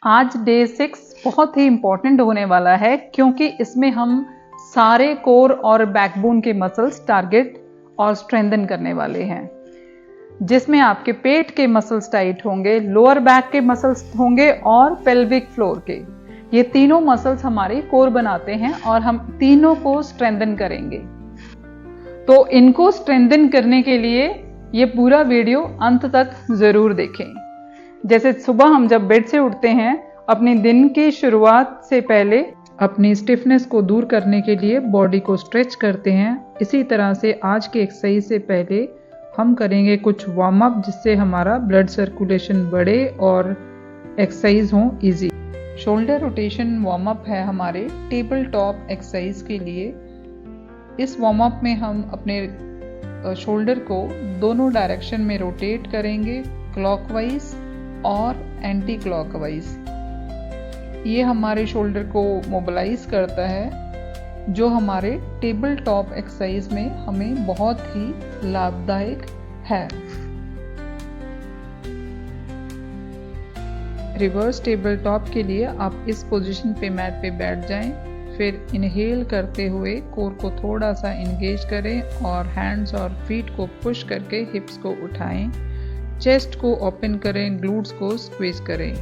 आज डे 6 बहुत ही इम्पॉर्टेंट होने वाला है क्योंकि इसमें हम सारे कोर और बैकबोन के मसल्स टारगेट और स्ट्रेंथन करने वाले हैं, जिसमें आपके पेट के मसल्स टाइट होंगे, लोअर बैक के मसल्स होंगे और पेल्विक फ्लोर के। ये तीनों मसल्स हमारे कोर बनाते हैं और हम तीनों को स्ट्रेंथन करेंगे। तो इनको स्ट्रेंथन करने के लिए ये पूरा वीडियो अंत तक जरूर देखें। जैसे सुबह हम जब बेड से उठते हैं, अपने दिन की शुरुआत से पहले अपनी स्टिफनेस को दूर करने के लिए बॉडी को स्ट्रेच करते हैं, इसी तरह से आज के एक्सरसाइज से पहले हम करेंगे कुछ वार्म अप, जिससे हमारा ब्लड सर्कुलेशन बढ़े और एक्सरसाइज हो easy. Shoulder rotation warm up है हमारे टेबल टॉप एक्सरसाइज के लिए। इस वार्म अप में हम अपने शोल्डर को दोनों डायरेक्शन में रोटेट करेंगे, क्लॉकवाइज और एंटी क्लॉकवाइज। ये हमारे शोल्डर को मोबिलाइज करता है, जो हमारे टेबल टॉप एक्सरसाइज में हमें बहुत ही लाभदायक है। रिवर्स टेबल टॉप के लिए आप इस पोजीशन पे मैट पे बैठ जाएं, फिर इनहेल करते हुए कोर को थोड़ा सा इंगेज करें और हैंड्स और फीट को पुश करके हिप्स को उठाएं, चेस्ट को ओपन करें, ग्लूट्स को स्क्वीज करें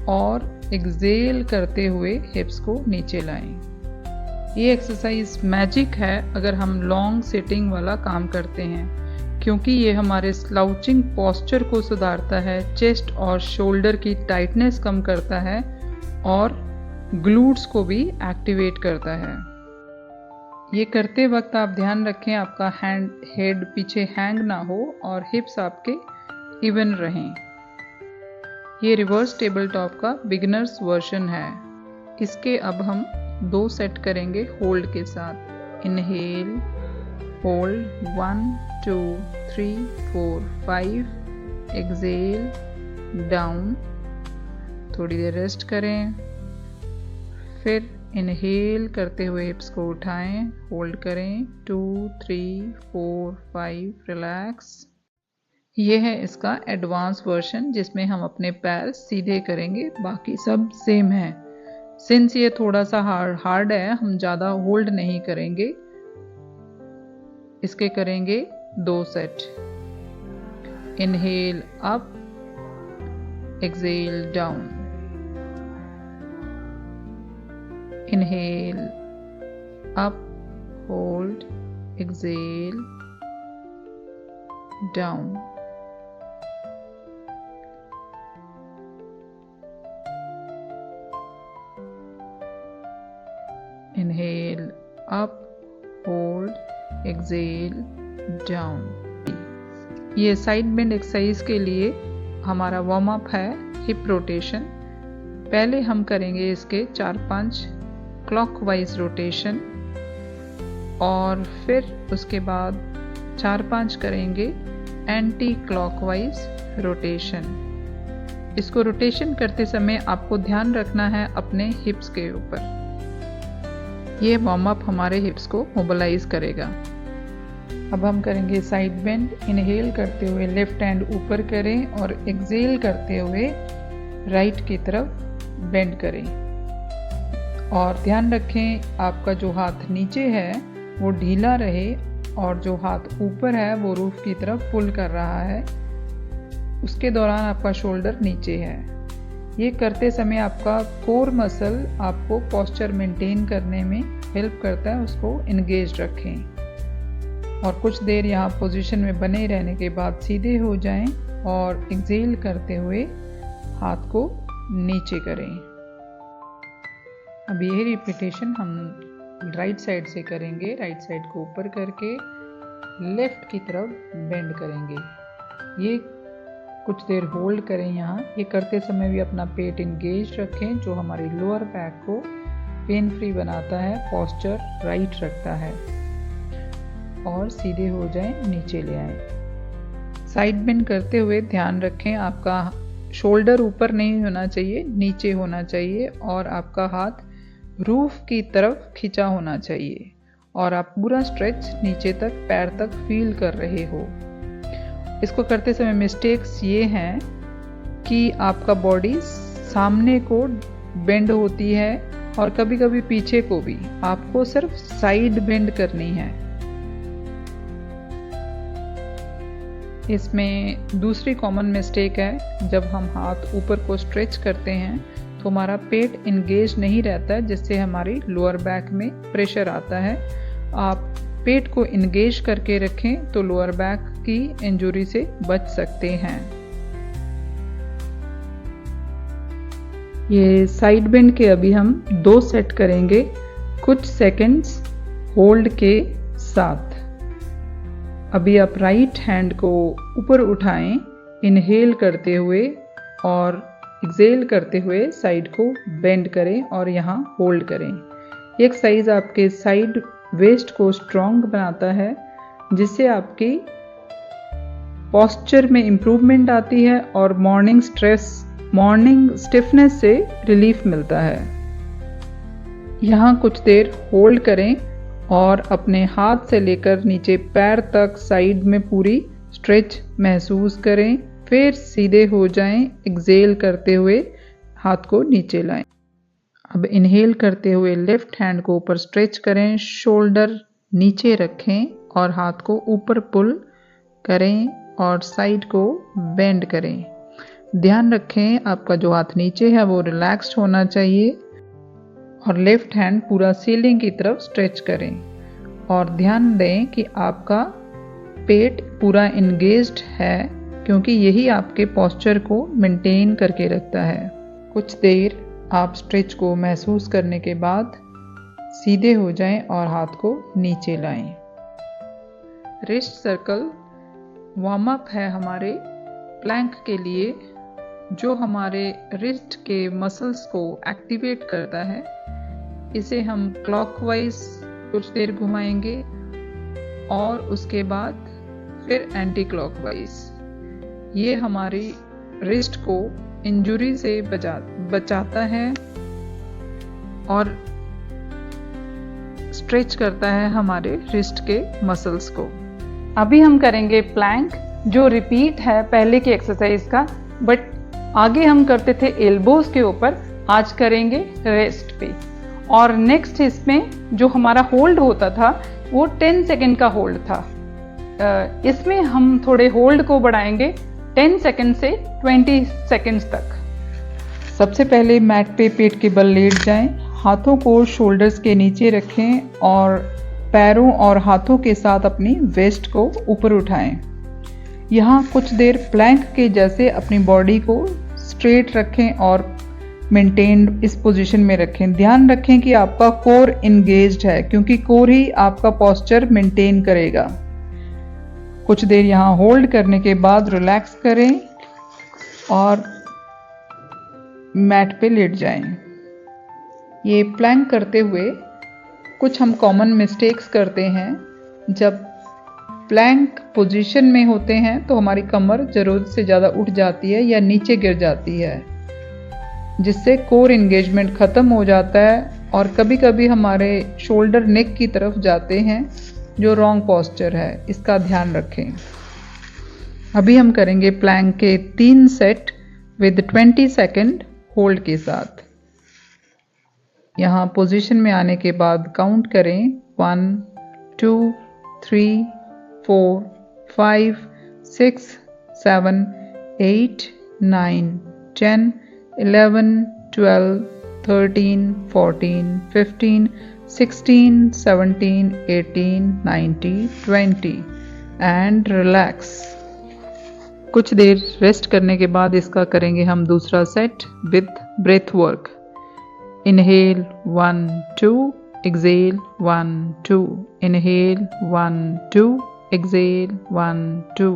और एक्सेल करते हुए हिप्स को नीचे लाएं। ये एक्सरसाइज मैजिक है अगर हम लॉन्ग सिटिंग वाला काम करते हैं, क्योंकि ये हमारे स्लाउचिंग पोस्चर को सुधारता है, चेस्ट और शोल्डर की टाइटनेस कम करता है और ग्लूट्स को भी एक्टिवेट करता है। ये करते वक्त आप ध्यान रखें आपका हेड पीछे हैंग ना हो और हिप्स आपके इवन रहें। ये रिवर्स टेबल टॉप का बिगिनर्स वर्जन है। इसके अब हम 2 सेट करेंगे होल्ड के साथ। इनहेल, होल्ड 1 2 3 4 5, एक्सेल, डाउन, थोड़ी देर रेस्ट करें, फिर इनहेल करते हुए हिप्स को उठाएं, होल्ड करें 2 3 4 5, रिलैक्स। ये है इसका एडवांस वर्जन, जिसमें हम अपने पैर सीधे करेंगे, बाकी सब सेम है। सिंस ये थोड़ा सा हार्ड है, हम ज़्यादा होल्ड नहीं करेंगे। इसके करेंगे 2 set. Inhale up, exhale down. Inhale, up, hold, exhale, down. Inhale, up, hold, exhale, down. ये साइड बेंड एक्सरसाइज के लिए हमारा वार्म अप है हिप रोटेशन। पहले हम करेंगे इसके 4-5 क्लॉकवाइज रोटेशन और फिर उसके बाद 4-5 करेंगे एंटी क्लॉकवाइज रोटेशन। इसको रोटेशन करते समय आपको ध्यान रखना है अपने हिप्स के ऊपर। ये वार्म अप हमारे हिप्स को मोबिलाइज करेगा। अब हम करेंगे साइड बेंड। इनहेल करते हुए लेफ्ट हैंड ऊपर करें और एक्सेल करते हुए राइट की तरफ बेंड करें और ध्यान रखें आपका जो हाथ नीचे है वो ढीला रहे और जो हाथ ऊपर है वो रूफ की तरफ पुल कर रहा है। उसके दौरान आपका शोल्डर नीचे है। ये करते समय आपका कोर मसल आपको पोस्चर मेंटेन करने में हेल्प करता है, उसको एंगेज रखें और कुछ देर यहाँ पोजीशन में बने रहने के बाद सीधे हो जाएं और एक्सेल करते हुए हाथ को नीचे करें। अब यही रिपीटेशन हम राइट साइड से करेंगे। राइट साइड को ऊपर करके लेफ्ट की तरफ बेंड करेंगे। ये कुछ देर होल्ड करें यहाँ। ये करते समय भी अपना पेट इंगेज रखें, जो हमारी लोअर बैक को पेन फ्री बनाता है, पोस्चर राइट रखता है और सीधे हो जाएं, नीचे ले आएं। साइड बेंड करते हुए ध्यान रखें आपका शोल्डर ऊपर नहीं होना चाहिए, नीचे होना चाहिए और आपका हाथ रूफ की तरफ खिंचा होना चाहिए और आप पूरा स्ट्रेच नीचे तक पैर तक फील कर रहे हो। इसको करते समय मिस्टेक्स ये हैं कि आपका बॉडी सामने को बेंड होती है और कभी कभी पीछे को भी। आपको सिर्फ साइड बेंड करनी है। इसमें दूसरी कॉमन मिस्टेक है, जब हम हाथ ऊपर को स्ट्रेच करते हैं तो हमारा पेट इंगेज नहीं रहता है, जिससे हमारी लोअर बैक में प्रेशर आता है। आप पेट को इंगेज करके रखें तो लोअर बैक की इंजरी से बच सकते हैं। ये साइड बेंड के अभी हम 2 सेट करेंगे कुछ सेकंड्स होल्ड के साथ। अभी आप राइट हैंड को ऊपर उठाएं इनहेल करते हुए और एक्सेल करते हुए साइड को बेंड करें और यहाँ होल्ड करें। ये एक्सरसाइज आपके साइड वेस्ट को स्ट्रॉन्ग बनाता है, जिससे आपकी पोस्चर में इम्प्रूवमेंट आती है और मॉर्निंग स्टिफनेस से रिलीफ मिलता है। यहाँ कुछ देर होल्ड करें और अपने हाथ से लेकर नीचे पैर तक साइड में पूरी स्ट्रेच महसूस करें। फिर सीधे हो जाएं, एक्सेल करते हुए हाथ को नीचे लाएं। अब इनहेल करते हुए लेफ्ट हैंड को ऊपर स्ट्रेच करें, शोल्डर नीचे रखें और हाथ को ऊपर पुल करें और साइड को बेंड करें। ध्यान रखें आपका जो हाथ नीचे है वो रिलैक्स्ड होना चाहिए और लेफ्ट हैंड पूरा सीलिंग की तरफ स्ट्रेच करें और ध्यान दें कि आपका पेट पूरा इंगेज्ड है, क्योंकि यही आपके पोस्चर को मेंटेन करके रखता है। कुछ देर आप स्ट्रेच को महसूस करने के बाद सीधे हो जाएं और हाथ को नीचे लाएं। रिस्ट सर्कल वार्म अप है हमारे प्लैंक के लिए, जो हमारे रिस्ट के मसल्स को एक्टिवेट करता है। इसे हम क्लॉकवाइज कुछ देर घुमाएंगे और उसके बाद फिर एंटी क्लॉकवाइज। ये हमारी रिस्ट को इंजरी से बचाता है और स्ट्रेच करता है हमारे रिस्ट के मसल्स को। अभी हम करेंगे प्लैंक, जो रिपीट है पहले की एक्सरसाइज का, बट आगे हम करते थे एल्बोज के ऊपर, आज करेंगे रेस्ट पे। और नेक्स्ट इसमें जो हमारा होल्ड होता था वो 10 सेकेंड का होल्ड था। इसमें हम थोड़े होल्ड को बढ़ाएंगे 10 सेकेंड से 20 सेकेंड्स तक। सबसे पहले मैट पे पेट के बल लेट जाएं, हाथों को शोल्डर्स के नीचे रखें और पैरों और हाथों के साथ अपनी वेस्ट को ऊपर उठाएं। यहाँ कुछ देर प्लैंक के जैसे अपनी बॉडी को स्ट्रेट रखें और मेंटेन इस पोजीशन में रखें। ध्यान रखें कि आपका कोर इंगेज्ड है, क्योंकि कोर ही आपका पोस्चर मेंटेन करेगा। कुछ देर यहाँ होल्ड करने के बाद रिलैक्स करें और मैट पे लेट जाएं। ये प्लैंक करते हुए कुछ हम कॉमन मिस्टेक्स करते हैं। जब प्लैंक पोजीशन में होते हैं तो हमारी कमर ज़रूरत से ज़्यादा उठ जाती है या नीचे गिर जाती है, जिससे कोर इंगेजमेंट ख़त्म हो जाता है और कभी कभी हमारे शोल्डर नेक की तरफ जाते हैं, जो रॉन्ग पोस्चर है। इसका ध्यान रखें। अभी हम करेंगे प्लैंक के 3 सेट विद 20 सेकेंड होल्ड के साथ। यहाँ पोजीशन में आने के बाद काउंट करें 1 2 3 4 5 6 7 8 9 10 11 12 13 14 15 16 17 18 19 20 एंड रिलैक्स। कुछ देर रेस्ट करने के बाद इसका करेंगे हम दूसरा set with breath work. Inhale 1 2, exhale 1 2, inhale 1 2, exhale 1 2,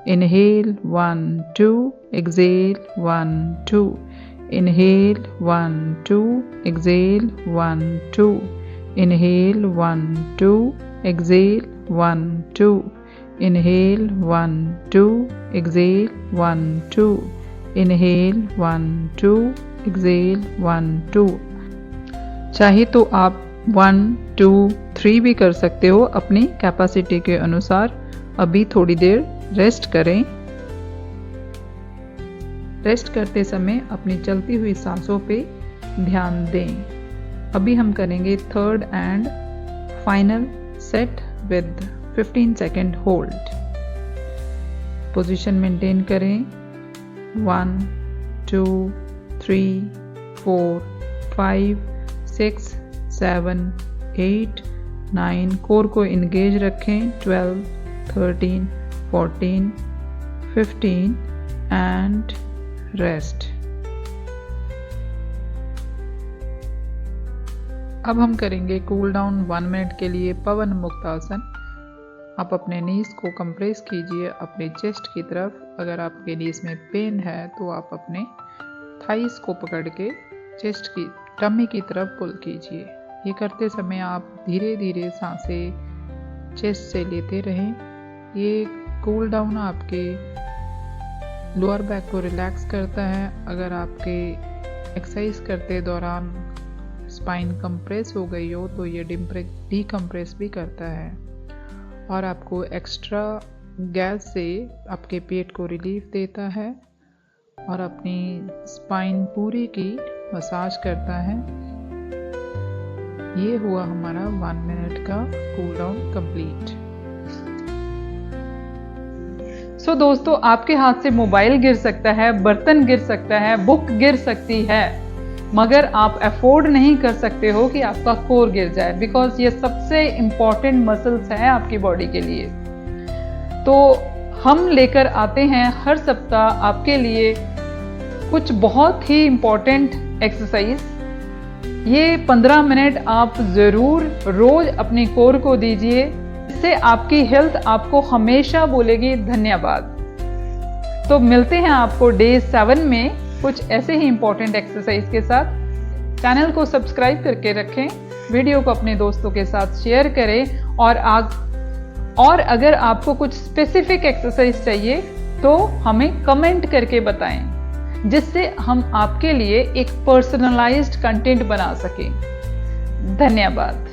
inhale 1 2, exhale 1 2, inhale 1 2, exhale 1 2, inhale 1 2, exhale 1 2, inhale 1 2, exhale 1 2, inhale 1 2, exhale 1 2। चाहे तो आप 1 2 3 भी कर सकते हो अपनी कैपेसिटी के अनुसार। अभी थोड़ी देर रेस्ट करें। रेस्ट करते समय अपनी चलती हुई सांसों पे ध्यान दें। अभी हम करेंगे third and final set with 15 second hold. Position maintain करें। 1 2 3 4 5 6 7 8 9। कोर को इंगेज रखें। 12 13 14 15 एंड रेस्ट। अब हम करेंगे कूल डाउन 1 मिनट के लिए पवन मुक्त आसन। आप अपने नीज को कंप्रेस कीजिए अपने चेस्ट की तरफ। अगर आपके नीज में पेन है तो आप अपने थाइस को पकड़ के चेस्ट की टमी की तरफ पुल कीजिए। ये करते समय आप धीरे धीरे सांसें चेस्ट से लेते रहें। ये कूल डाउन आपके लोअर बैक को रिलैक्स करता है। अगर आपके एक्सरसाइज करते दौरान स्पाइन कंप्रेस हो गई हो तो ये डीकम्प्रेस भी करता है और आपको एक्स्ट्रा गैस से आपके पेट को रिलीफ देता है और अपनी स्पाइन पूरी की मसाज करता है। ये हुआ हमारा 1 मिनट का कूल डाउन कंप्लीट। सो दोस्तों, आपके हाथ से मोबाइल गिर सकता है, बर्तन गिर सकता है, बुक गिर सकती है, मगर आप अफोर्ड नहीं कर सकते हो कि आपका कोर गिर जाए, बिकॉज ये सबसे इंपॉर्टेंट मसल्स हैं आपकी बॉडी के लिए। तो हम लेकर आते हैं हर सप्ताह आपके लिए कुछ बहुत ही इंपॉर्टेंट एक्सरसाइज। ये 15 मिनट आप ज़रूर रोज अपनी कोर को दीजिए, इससे आपकी हेल्थ आपको हमेशा बोलेगी धन्यवाद। तो मिलते हैं आपको डे 7 में कुछ ऐसे ही इंपॉर्टेंट एक्सरसाइज के साथ। चैनल को सब्सक्राइब करके रखें, वीडियो को अपने दोस्तों के साथ शेयर करें और अगर आपको कुछ स्पेसिफिक एक्सरसाइज चाहिए तो हमें कमेंट करके बताएं, जिससे हम आपके लिए एक पर्सनलाइज्ड कंटेंट बना सकें। धन्यवाद।